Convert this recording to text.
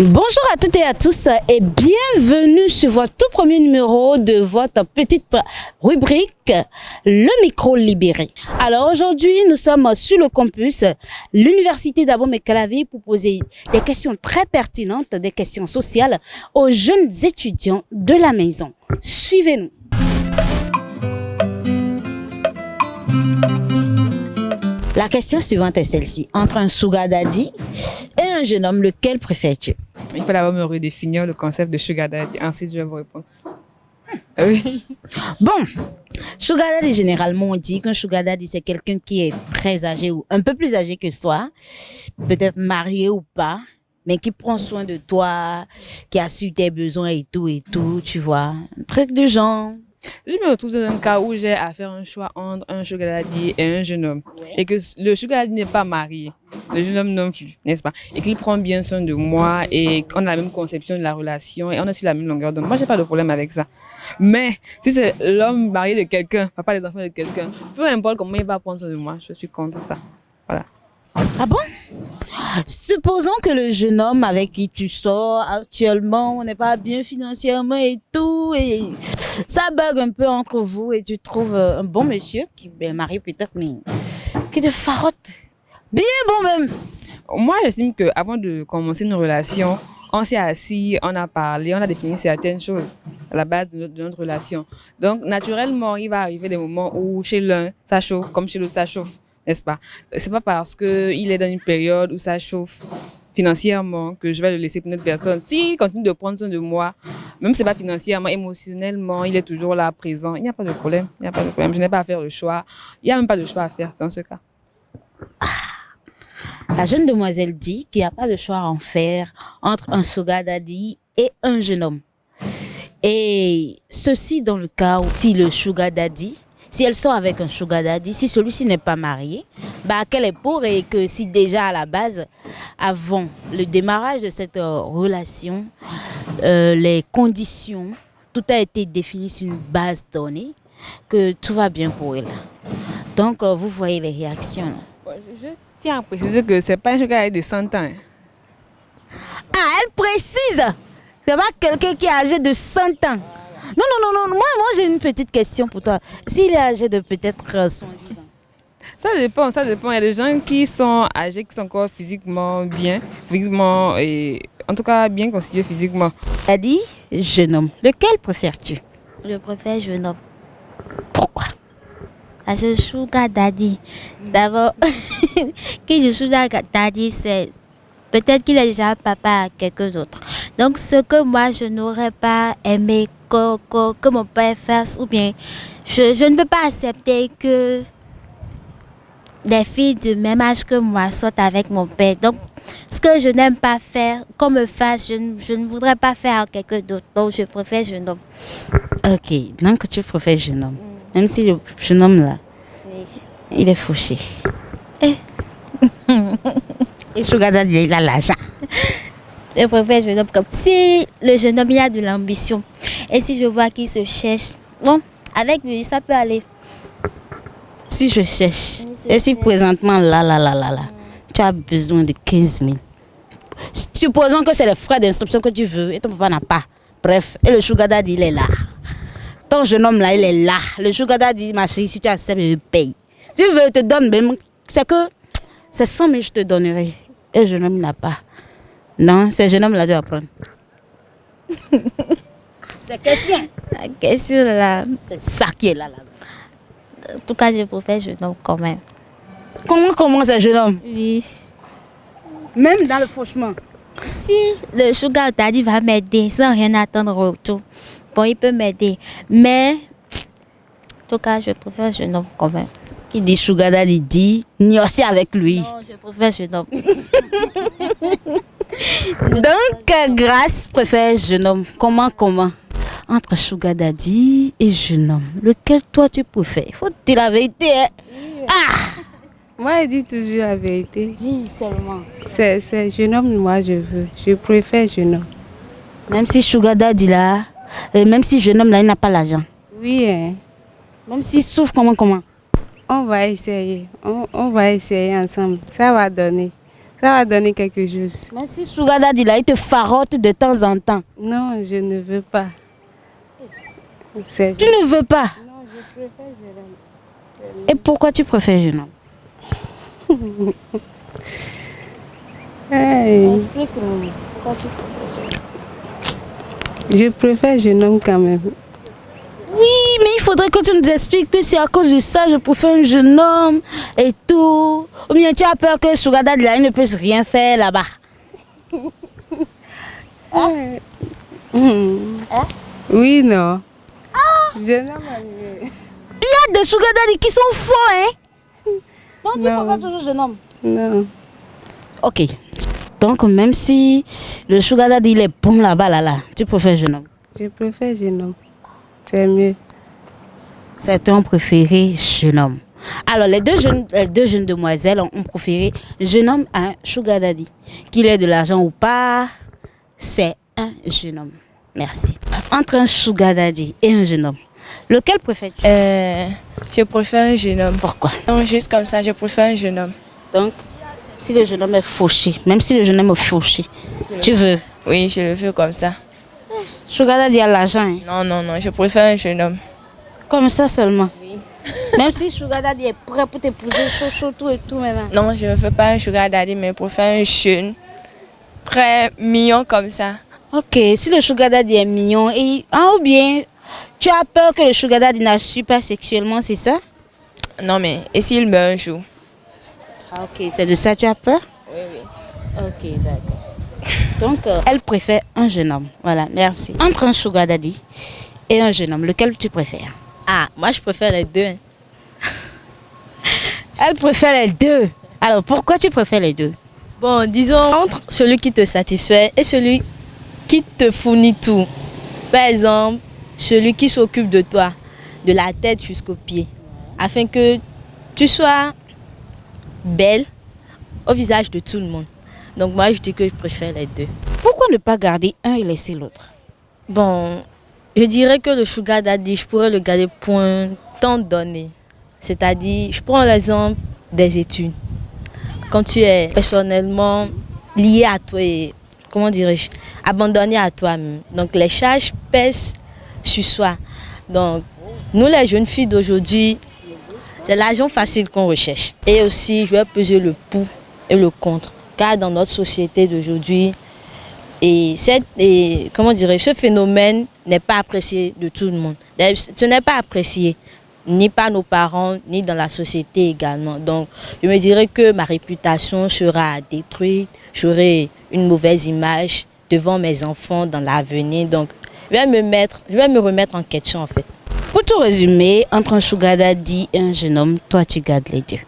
Bonjour à toutes et à tous et bienvenue sur votre tout premier numéro de votre petite rubrique Le micro libéré. Alors aujourd'hui, nous sommes sur le campus, l'université d'Abomey-Calavi pour poser des questions très pertinentes, des questions sociales aux jeunes étudiants de la maison. Suivez-nous. La question suivante est celle-ci. Entre un sugar daddy et un jeune homme, lequel préfères-tu? Il faut d'abord me redéfinir le concept de sugar daddy. Ensuite, je vais vous répondre. Oui. Bon, sugar daddy, généralement, on dit qu'un sugar daddy, c'est quelqu'un qui est très âgé ou un peu plus âgé que soi, peut-être marié ou pas, mais qui prend soin de toi, qui assure tes besoins et tout, tu vois. Un truc du genre. Je me retrouve dans un cas où j'ai à faire un choix entre un sugar daddy et un jeune homme. Et que le sugar daddy n'est pas marié, le jeune homme non plus, n'est-ce pas? Et qu'il prend bien soin de moi et qu'on a la même conception de la relation et on est sur la même longueur d'onde. Moi, j'ai pas de problème avec ça. Mais si c'est l'homme marié de quelqu'un, papa des enfants de quelqu'un, peu importe comment il va prendre soin de moi, je suis contre ça. Voilà. Ah bon? Supposons que le jeune homme avec qui tu sors actuellement, on n'est pas bien financièrement et tout, et ça bug un peu entre vous et tu trouves un bon monsieur qui est marié peut-être, mais qui te farotte. Bien bon même. Moi, j'estime qu'avant de commencer une relation, on s'est assis, on a parlé, on a défini certaines choses à la base de notre relation. Donc, naturellement, il va arriver des moments où chez l'un, ça chauffe, comme chez l'autre, ça chauffe, n'est-ce pas? C'est pas parce qu'il est dans une période où ça chauffe financièrement que je vais le laisser pour une autre personne. S'il continue de prendre soin de moi, même si c'est pas financièrement, émotionnellement, il est toujours là, présent, il n'y a pas de problème. Il n'y a pas de problème. Je n'ai pas à faire le choix. Il n'y a même pas de choix à faire dans ce cas. La jeune demoiselle dit qu'il n'y a pas de choix à en faire entre un sugar daddy et un jeune homme. Et ceci dans le cas où si le sugar daddy, si elle sort avec un sugar daddy, si celui-ci n'est pas marié, bah qu'elle est pour et que si déjà à la base, avant le démarrage de cette relation, les conditions, tout a été défini sur une base donnée, que tout va bien pour elle. Donc vous voyez les réactions là. Je tiens à préciser que c'est pas un sugar de 100 ans. Ah, elle précise! C'est pas quelqu'un qui est âgé de 100 ans. Non. Moi j'ai une petite question pour toi. S'il est âgé de peut-être 110 ans. Ça dépend. Il y a des gens qui sont âgés, qui sont encore physiquement bien, physiquement et en tout cas bien constitués physiquement. Elle a dit jeune homme. Lequel préfères-tu? Je préfère jeune homme. Pourquoi? Parce que sugar daddy, d'abord, qui dit sugar daddy, c'est peut-être qu'il est déjà papa à quelqu'un d'autre. Donc, ce que moi, je n'aurais pas aimé que mon père fasse, ou bien, je ne peux pas accepter que des filles du même âge que moi sortent avec mon père. Donc, ce que je n'aime pas faire, qu'on me fasse, je ne voudrais pas faire à quelqu'un d'autre. Donc, je préfère jeune homme. Ok, donc tu préfères jeune homme. Même si le jeune homme là, Oui. il est fauché. Et sugar daddy, il a l'argent. Je préfère jeune homme comme si le jeune homme il a de l'ambition. Et si je vois qu'il se cherche, bon, avec lui, ça peut aller. Si je cherche, Oui, je et si cherche. présentement là, tu as besoin de 15 000. Supposons que c'est les frais d'inscription que tu veux et ton papa n'a pas. Bref, et le sugar daddy, il est là. Ton jeune homme là, il est là. Le sugar daddy, ma chérie, si tu acceptes, je paye. Si tu veux, je te donne même. C'est que c'est 100 000, je te donnerai. Et le jeune homme, il n'a pas. Non, c'est le jeune homme là, tu vas prendre. C'est question. La question là, C'est ça qui est là. en tout cas, je préfère jeune homme quand même. Comment c'est jeune homme? Oui. Même dans le fauchement. Si le sugar daddy va m'aider sans rien attendre au retour, bon, il peut m'aider. Mais, en tout cas, je préfère jeune homme quand même. Qui dit sugar daddy dit ni aussi avec lui. Non, je préfère jeune homme. Donc, Grâce préfère jeune homme. Comment? Entre sugar daddy et jeune homme, lequel toi tu préfères? Il faut dire la vérité. Hein? Ah! Moi, je dis toujours la vérité. Dis seulement. C'est jeune homme, moi, je veux. Je préfère jeune homme. Même si sugar daddy là, même si jeune homme là, il n'a pas l'argent. Oui, hein. Même s'il souffre, comment? On va essayer. On va essayer ensemble. Ça va donner. Ça va donner quelque chose. Mais si Sugar Daddy, là, il te farotte de temps en temps. Non, je ne veux pas. Tu ne veux pas. Non, je préfère jeune homme. Et pourquoi tu préfères jeune homme? Hey, Explique-nous. Pourquoi tu préfères jeune homme? je préfère jeune homme quand même. Oui, mais il faudrait que tu nous expliques que c'est à cause de ça, je préfère un jeune homme et tout. Ou bien tu as peur que Sugar Daddy, là, il ne puisse rien faire là-bas. Hein? Oui, non. Jeune homme a mieux. Il y a des Sugar Daddy qui sont forts, hein? Non, tu Non. préfères toujours jeune homme. Non. Ok. Donc, même si le Sugar Daddy, il est bon là-bas, là, tu préfères jeune homme. Je préfère jeune homme. C'est mieux. C'est ton préféré jeune homme. Alors, les deux jeunes demoiselles ont préféré jeune homme à un Sugar Daddy. Qu'il ait de l'argent ou pas, c'est un jeune homme. Merci. Entre un Sugar Daddy et un jeune homme, lequel préfères-tu? Je préfère un jeune homme. Pourquoi? Non, juste comme ça, je préfère un jeune homme. Donc, si le jeune homme est fauché, même si le jeune homme est fauché, tu veux? Oui, je le veux comme ça. Sugar Daddy a l'argent, hein? Non, non, non, je préfère un jeune homme. Comme ça seulement? Oui. Même si Sugar Daddy est prêt pour t'épouser, chaud, tout et tout maintenant. Non, je ne veux pas un sugar daddy, mais je préfère un jeune, très mignon comme ça. Ok, si le Sugar Daddy est mignon, et, ou bien tu as peur que le Sugar Daddy n'assure pas sexuellement, c'est ça? Non, mais et s'il meurt un jour? Ah, ok, c'est de ça que tu as peur? Oui, oui. Ok, d'accord. Donc, elle préfère un jeune homme. Voilà, merci. Entre un Sugar Daddy et un jeune homme, lequel tu préfères? Ah, moi je préfère les deux. Elle préfère les deux. Alors, pourquoi tu préfères les deux? Bon, disons, entre celui qui te satisfait et celui qui te fournit tout. Par exemple, celui qui s'occupe de toi, de la tête jusqu'aux pieds, afin que tu sois belle au visage de tout le monde. Donc moi, je dis que je préfère les deux. Pourquoi ne pas garder un et laisser l'autre? Bon, je dirais que le sugar daddy, je pourrais le garder pour un temps donné. C'est-à-dire, je prends l'exemple des études. Quand tu es personnellement lié à toi et, comment dirais-je, abandonné à toi-même. Donc les charges pèsent sur soi. Donc, nous les jeunes filles d'aujourd'hui, c'est l'argent facile qu'on recherche. Et aussi, je vais peser le pour et le contre. Car dans notre société d'aujourd'hui, comment dirais-je, ce phénomène n'est pas apprécié de tout le monde. Ce n'est pas apprécié ni par nos parents, ni dans la société également. Donc, je me dirais que ma réputation sera détruite, j'aurai une mauvaise image devant mes enfants dans l'avenir. Donc, je vais me remettre en question en fait. Pour tout résumer, entre un Sugar Daddy et un jeune homme, toi tu gardes les deux.